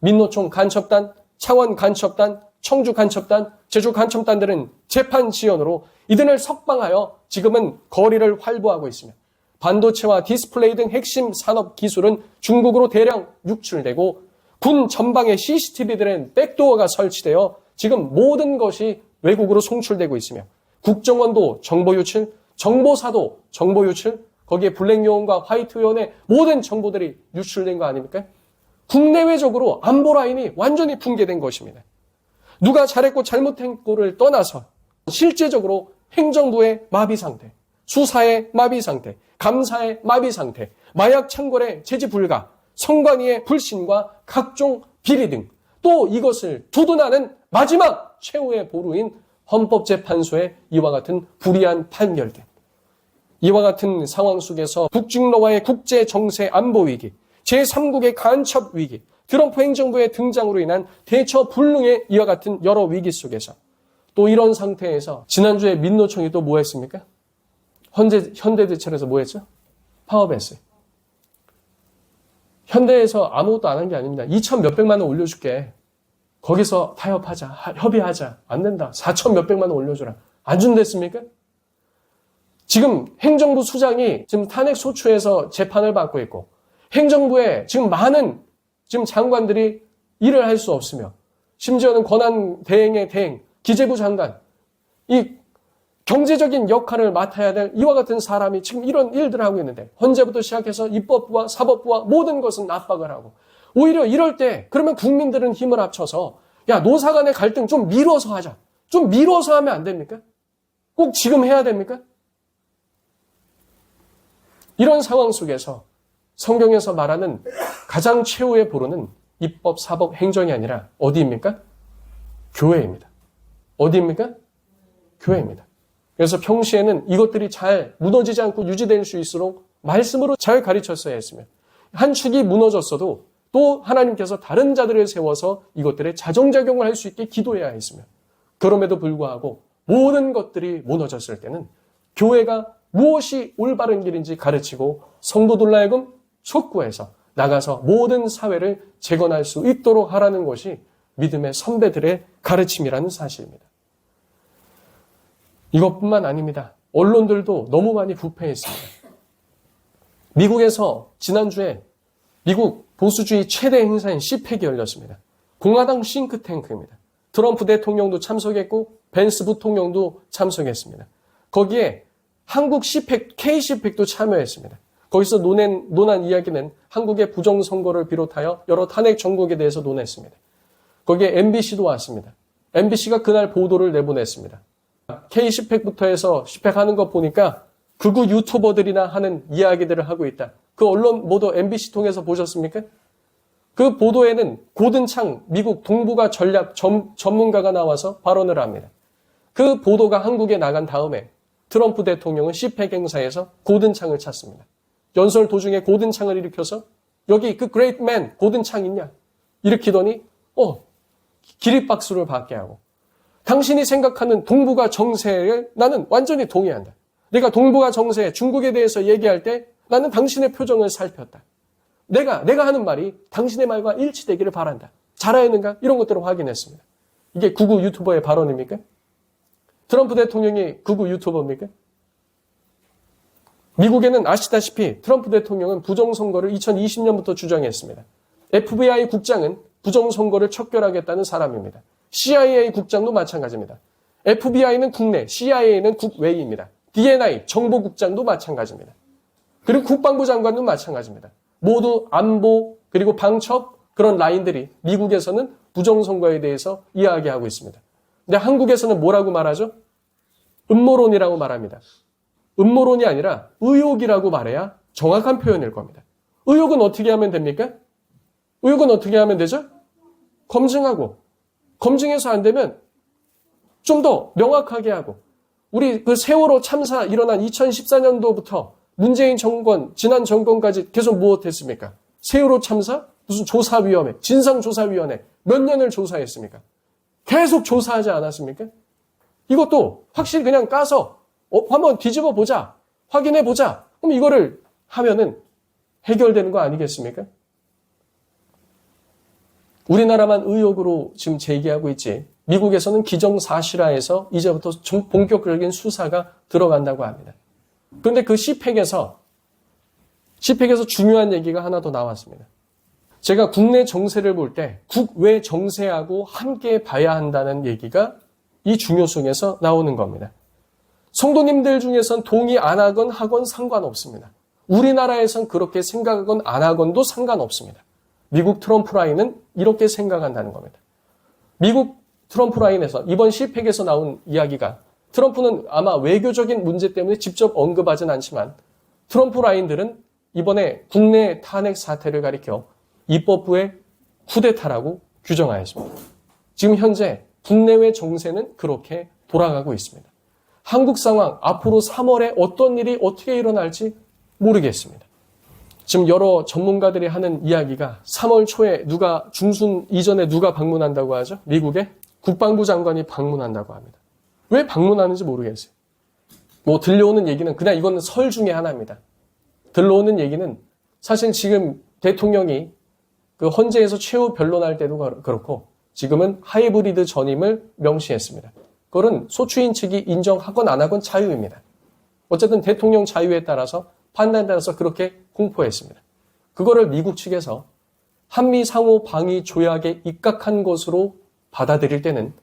민노총 간첩단, 창원 간첩단, 청주 간첩단, 제주 간첩단들은 재판 지연으로 이들을 석방하여 지금은 거리를 활보하고 있으며 반도체와 디스플레이 등 핵심 산업 기술은 중국으로 대량 유출되고 군 전방에 CCTV들은 백도어가 설치되어 지금 모든 것이 외국으로 송출되고 있으며 국정원도 정보 유출, 정보사도 정보 유출, 거기에 블랙요원과 화이트요원의 모든 정보들이 유출된 거 아닙니까? 국내외적으로 안보 라인이 완전히 붕괴된 것입니다. 누가 잘했고 잘못했고를 떠나서 실제적으로 행정부의 마비 상태, 수사의 마비 상태, 감사의 마비 상태, 마약 창궐의 제지 불가, 선관위의 불신과 각종 비리 등 또 이것을 두둔하는 마지막 최후의 보루인 헌법재판소의 이와 같은 불이한 판결들. 이와 같은 상황 속에서 북중러와의 국제정세 안보 위기, 제3국의 간첩 위기, 트럼프 행정부의 등장으로 인한 대처 불능의 이와 같은 여러 위기 속에서 또 이런 상태에서 지난주에 민노총이 또 뭐 했습니까? 현대제철에서 뭐 했죠? 파업했어요. 현대에서 아무것도 안 한 게 아닙니다. 2천 몇백만 원 올려줄게. 거기서 타협하자. 협의하자. 안 된다. 4천 몇백만 원 올려줘라. 안 준댔습니까? 지금 행정부 수장이 지금 탄핵 소추에서 재판을 받고 있고 행정부에 지금 많은 지금 장관들이 일을 할 수 없으며 심지어는 권한 대행의 대행, 기재부 장관, 이 경제적인 역할을 맡아야 될 이와 같은 사람이 지금 이런 일들을 하고 있는데 헌재부터 시작해서 입법부와 사법부와 모든 것은 압박을 하고 오히려 이럴 때 그러면 국민들은 힘을 합쳐서 야 노사 간의 갈등 좀 미뤄서 하자. 좀 미뤄서 하면 안 됩니까? 꼭 지금 해야 됩니까? 이런 상황 속에서 성경에서 말하는 가장 최후의 보루는 입법, 사법, 행정이 아니라 어디입니까? 교회입니다. 어디입니까? 교회입니다. 그래서 평시에는 이것들이 잘 무너지지 않고 유지될 수 있도록 말씀으로 잘 가르쳤어야 했으며, 한 축이 무너졌어도 또 하나님께서 다른 자들을 세워서 이것들의 자정작용을 할 수 있게 기도해야 했으며, 그럼에도 불구하고 모든 것들이 무너졌을 때는 교회가 무엇이 올바른 길인지 가르치고 성도들로 하여금 촉구해서 나가서 모든 사회를 재건할 수 있도록 하라는 것이 믿음의 선배들의 가르침이라는 사실입니다. 이것뿐만 아닙니다. 언론들도 너무 많이 부패했습니다. 미국에서 지난주에 미국 보수주의 최대 행사인 CPEC이 열렸습니다. 공화당 싱크탱크입니다. 트럼프 대통령도 참석했고 벤스 부통령도 참석했습니다. 거기에 한국 CPEC, K-CPEC도 참여했습니다. 거기서 논한 이야기는 한국의 부정선거를 비롯하여 여러 탄핵 정국에 대해서 논했습니다. 거기에 MBC도 왔습니다. MBC가 그날 보도를 내보냈습니다. K-CPEC부터 해서 CPEC 하는 거 보니까 극우 유튜버들이나 하는 이야기들을 하고 있다. 그 언론 보도 MBC 통해서 보셨습니까? 그 보도에는 고든창 미국 동북아 전략 전문가가 나와서 발언을 합니다. 그 보도가 한국에 나간 다음에 트럼프 대통령은 CPEC 행사에서 고든창을 찾습니다. 연설 도중에 고든창을 일으켜서 여기 그 그레이트 맨 고든창 있냐? 일으키더니 기립박수를 받게 하고, 당신이 생각하는 동북아 정세에 나는 완전히 동의한다. 내가 동북아 정세, 중국에 대해서 얘기할 때 나는 당신의 표정을 살폈다. 내가 하는 말이 당신의 말과 일치되기를 바란다. 잘하였는가? 이런 것들을 확인했습니다. 이게 극우 유튜버의 발언입니까? 트럼프 대통령이 극우 유튜버입니까? 미국에는 아시다시피 트럼프 대통령은 부정선거를 2020년부터 주장했습니다. FBI 국장은 부정선거를 척결하겠다는 사람입니다. CIA 국장도 마찬가지입니다. FBI는 국내, CIA는 국외입니다. DNI 정보국장도 마찬가지입니다. 그리고 국방부 장관도 마찬가지입니다. 모두 안보 그리고 방첩 그런 라인들이 미국에서는 부정선거에 대해서 이야기하고 있습니다. 근데 한국에서는 뭐라고 말하죠? 음모론이라고 말합니다. 음모론이 아니라 의혹이라고 말해야 정확한 표현일 겁니다. 의혹은 어떻게 하면 됩니까? 의혹은 어떻게 하면 되죠? 검증하고, 검증해서 안 되면 좀 더 명확하게 하고, 우리 그 세월호 참사 일어난 2014년도부터 문재인 정권, 지난 정권까지 계속 무엇했습니까? 세월호 참사? 무슨 조사위원회, 진상조사위원회 몇 년을 조사했습니까? 계속 조사하지 않았습니까? 이것도 확실히 그냥 까서 한번 뒤집어 보자, 확인해 보자. 그럼 이거를 하면은 해결되는 거 아니겠습니까? 우리나라만 의혹으로 지금 제기하고 있지, 미국에서는 기정사실화해서 이제부터 본격적인 수사가 들어간다고 합니다. 그런데 그 CPEC에서 중요한 얘기가 하나 더 나왔습니다. 제가 국내 정세를 볼 때 국외 정세하고 함께 봐야 한다는 얘기가 이 중요성에서 나오는 겁니다. 성도님들 중에선 동의 안 하건 하건 상관없습니다. 우리나라에선 그렇게 생각하건 안 하건도 상관없습니다. 미국 트럼프 라인은 이렇게 생각한다는 겁니다. 미국 트럼프 라인에서 이번 CPEC에서 나온 이야기가, 트럼프는 아마 외교적인 문제 때문에 직접 언급하진 않지만 트럼프 라인들은 이번에 국내 탄핵 사태를 가리켜 입법부의 쿠데타라고 규정하였습니다. 지금 현재 국내외 정세는 그렇게 돌아가고 있습니다. 한국 상황, 앞으로 3월에 어떤 일이 어떻게 일어날지 모르겠습니다. 지금 여러 전문가들이 하는 이야기가 3월 초에 중순 이전에 누가 방문한다고 하죠? 미국에 국방부 장관이 방문한다고 합니다. 왜 방문하는지 모르겠어요. 들려오는 얘기는 그냥 이거는 설 중에 하나입니다. 들려오는 얘기는 사실 지금 대통령이 그 헌재에서 최후 변론할 때도 그렇고 지금은 하이브리드 전임을 명시했습니다. 그건 소추인 측이 인정하건 안 하건 자유입니다. 어쨌든 대통령 자유에 따라서 판단에 따라서 그렇게 공포했습니다. 그거를 미국 측에서 한미 상호 방위 조약에 입각한 것으로 받아들일 때는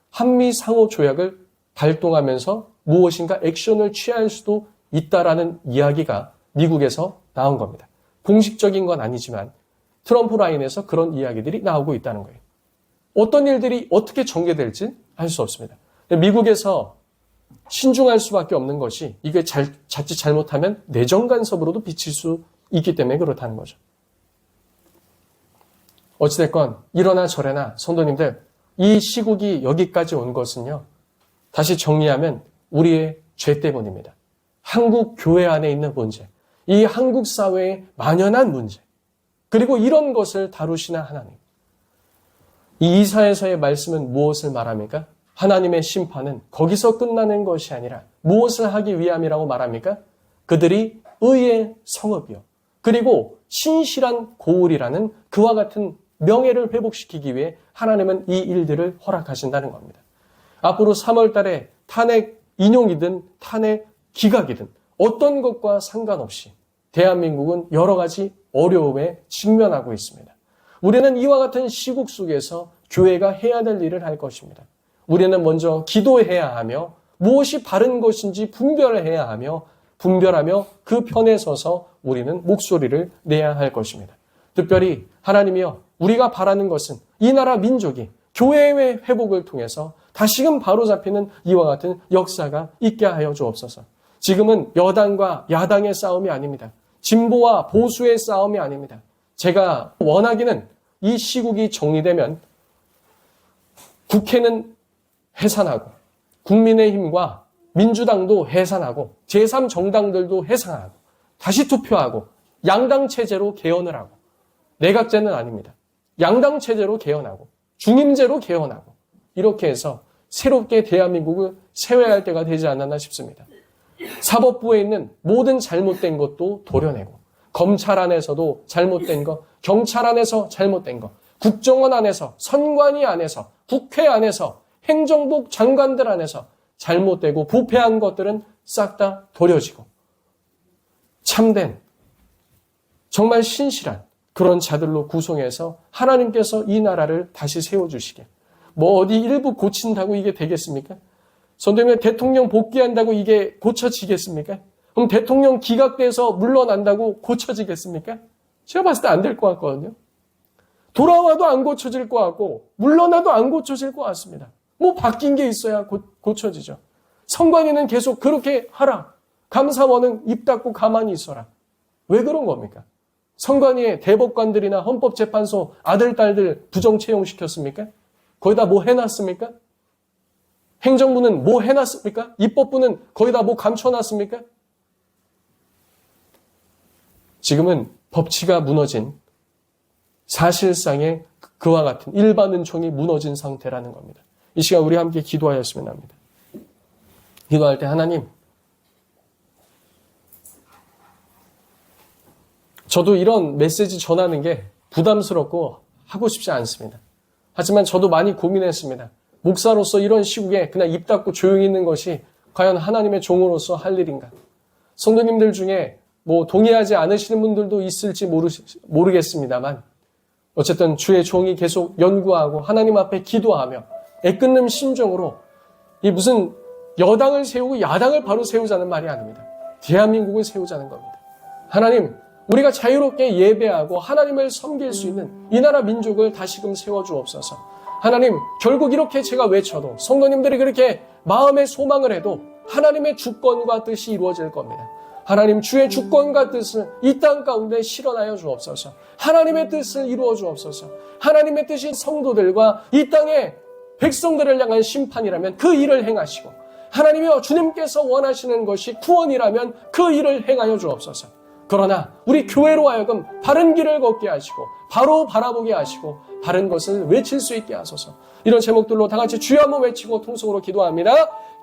한미 상호 조약을 발동하면서 무엇인가 액션을 취할 수도 있다라는 이야기가 미국에서 나온 겁니다. 공식적인 건 아니지만 트럼프 라인에서 그런 이야기들이 나오고 있다는 거예요. 어떤 일들이 어떻게 전개될지 알 수 없습니다. 미국에서 신중할 수밖에 없는 것이 이게 자칫 잘못하면 내정 간섭으로도 비칠 수 있기 때문에 그렇다는 거죠. 어찌됐건 이러나 저래나 성도님들, 이 시국이 여기까지 온 것은요, 다시 정리하면 우리의 죄 때문입니다. 한국 교회 안에 있는 문제, 이 한국 사회의 만연한 문제, 그리고 이런 것을 다루시는 하나님. 이 이사야서의 말씀은 무엇을 말합니까? 하나님의 심판은 거기서 끝나는 것이 아니라 무엇을 하기 위함이라고 말합니까? 그들이 의의 성읍이요, 그리고 신실한 고울이라는 그와 같은 명예를 회복시키기 위해 하나님은 이 일들을 허락하신다는 겁니다. 앞으로 3월 달에 탄핵 인용이든 탄핵 기각이든 어떤 것과 상관없이 대한민국은 여러 가지 어려움에 직면하고 있습니다. 우리는 이와 같은 시국 속에서 교회가 해야 될 일을 할 것입니다. 우리는 먼저 기도해야 하며 무엇이 바른 것인지 분별해야 하며 분별하며 그 편에 서서 우리는 목소리를 내야 할 것입니다. 특별히 하나님이여, 우리가 바라는 것은 이 나라 민족이 교회의 회복을 통해서 다시금 바로잡히는 이와 같은 역사가 있게 하여 주옵소서. 지금은 여당과 야당의 싸움이 아닙니다. 진보와 보수의 싸움이 아닙니다. 제가 원하기는 이 시국이 정리되면 국회는 해산하고 국민의힘과 민주당도 해산하고 제3정당들도 해산하고 다시 투표하고 양당 체제로 개헌을 하고, 내각제는 아닙니다. 양당 체제로 개헌하고 중임제로 개헌하고 이렇게 해서 새롭게 대한민국을 세워야 할 때가 되지 않았나 싶습니다. 사법부에 있는 모든 잘못된 것도 도려내고, 검찰 안에서도 잘못된 것, 경찰 안에서 잘못된 것, 국정원 안에서, 선관위 안에서, 국회 안에서, 행정부 장관들 안에서 잘못되고 부패한 것들은 싹 다 도려지고 참된, 정말 신실한 그런 자들로 구성해서 하나님께서 이 나라를 다시 세워주시게. 뭐 어디 일부 고친다고 이게 되겠습니까? 선생님, 대통령 복귀한다고 이게 고쳐지겠습니까? 그럼 대통령 기각돼서 물러난다고 고쳐지겠습니까? 제가 봤을 때 안 될 것 같거든요. 돌아와도 안 고쳐질 것 같고 물러나도 안 고쳐질 것 같습니다. 뭐 바뀐 게 있어야 고쳐지죠. 선관위는 계속 그렇게 하라. 감사원은 입 닫고 가만히 있어라. 왜 그런 겁니까? 선관위에 대법관들이나 헌법재판소 아들, 딸들 부정 채용시켰습니까? 거기다 뭐 해놨습니까? 행정부는 뭐 해놨습니까? 입법부는 거기다 뭐 감춰놨습니까? 지금은 법치가 무너진, 사실상의 그와 같은 일반 은총이 무너진 상태라는 겁니다. 이 시간 우리 함께 기도하였으면 합니다. 기도할 때 하나님, 저도 이런 메시지 전하는 게 부담스럽고 하고 싶지 않습니다. 하지만 저도 많이 고민했습니다. 목사로서 이런 시국에 그냥 입 닫고 조용히 있는 것이 과연 하나님의 종으로서 할 일인가? 성도님들 중에 뭐 동의하지 않으시는 분들도 있을지 모르겠습니다만 어쨌든 주의 종이 계속 연구하고 하나님 앞에 기도하며 애끓는 심정으로, 이 무슨 여당을 세우고 야당을 바로 세우자는 말이 아닙니다. 대한민국을 세우자는 겁니다. 하나님, 우리가 자유롭게 예배하고 하나님을 섬길 수 있는 이 나라 민족을 다시금 세워주옵소서. 하나님, 결국 이렇게 제가 외쳐도, 성도님들이 그렇게 마음의 소망을 해도 하나님의 주권과 뜻이 이루어질 겁니다. 하나님, 주의 주권과 뜻을 이 땅 가운데 실현하여 주옵소서. 하나님의 뜻을 이루어 주옵소서. 하나님의 뜻이 성도들과 이 땅의 백성들을 향한 심판이라면 그 일을 행하시고, 하나님이여, 주님께서 원하시는 것이 구원이라면 그 일을 행하여 주옵소서. 그러나 우리 교회로 하여금 바른 길을 걷게 하시고 바로 바라보게 하시고 바른 것을 외칠 수 있게 하소서. 이런 제목들로 다 같이 주여 한번 외치고 통성으로 기도합니다.